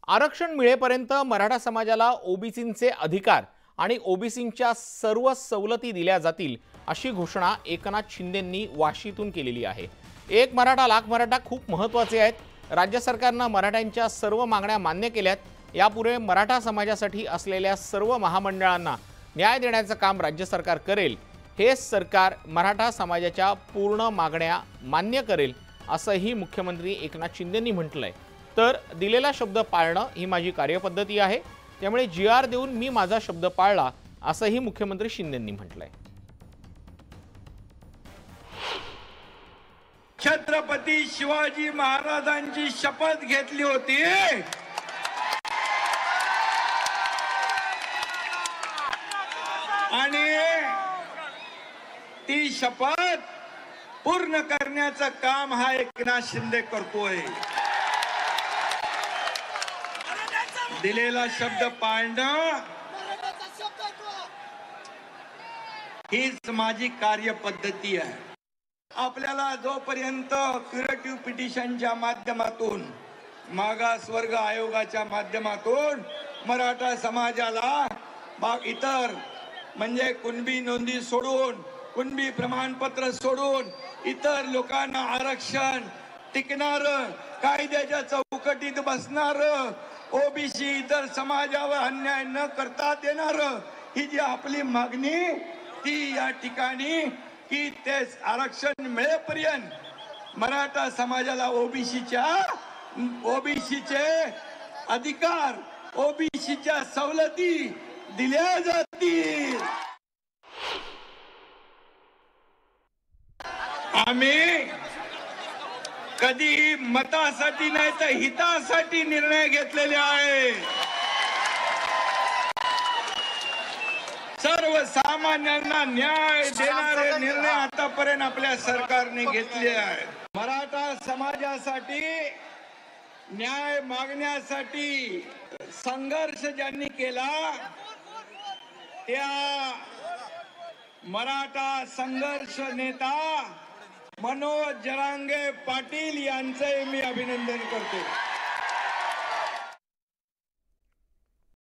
आरक्षण मिळेपर्यंत मराठा समाजाला ओबीसींचे अधिकार आणि ओबीसींच्या सर्व सवलती दिल्या जातील अशी घोषणा एकनाथ शिंदेंनी वाशीतून केलेली आहे। एक मराठा लाख मराठा खूप महत्त्वाचे आहेत। राज्य सरकारने मराठ्यांच्या सर्व मागण्या मान्य केल्यात। यापुढे मराठा समाजासाठी असलेल्या सर्व महामंडळांना न्याय देण्याचे काम राज्य सरकार करेल। हे सरकार मराठा समाजाच्या पूर्ण मागण्या मान्य करेल असंही मुख्यमंत्री एकनाथ शिंदेंनी म्हटलंय। तर दिलेला शब्द पाळणं ही माझी कार्यपद्धती आहे, त्यामुळे जीआर देऊन मी माझा शब्द पाळला असंही मुख्यमंत्री शिंदेंनी म्हटलंय। छत्रपती शिवाजी महाराजांची शपथ घेतली होती आणि ती शपथ पूर्ण करण्याचं काम हा एकनाथ शिंदे करतोय। दिलेला शब्द पाळणं हीच माझी कार्यपद्धती आहे। आपल्याला जोपर्यंत क्युरेटिव्ह पिटिशनच्या माध्यमातून मागासवर्ग आयोगाच्या माध्यमातून मराठा समाजाला इतर म्हणजे कुणबी नोंदी सोडून कुणबी प्रमाणपत्र सोडून इतर लोकांना आरक्षण टिकणार कायद्याच्या चौकटीत बसणार ओबीसी इतर समाजावर अन्याय न करता देणार ही जी आपली मागणी ती या ठिकाणी की ते आरक्षण मिळेपर्यंत मराठा समाजाला ओबीसीचे अधिकार ओबीसीच्या सवलती दिल्या जातील। आम्ही कधी मतासाठी नाही तर हितासाठी निर्णय घेतलेले आहे। सर्वसामान्यांना न्याय देणारे निर्णय आतापर्यंत आपल्या सरकारने घेतले आहेत। मराठा समाजासाठी न्याय मागण्यासाठी संघर्ष ज्यांनी केला त्या मराठा संघर्ष नेता मनोज जरांगे पाटील यांचे मी अभिनंदन करतो।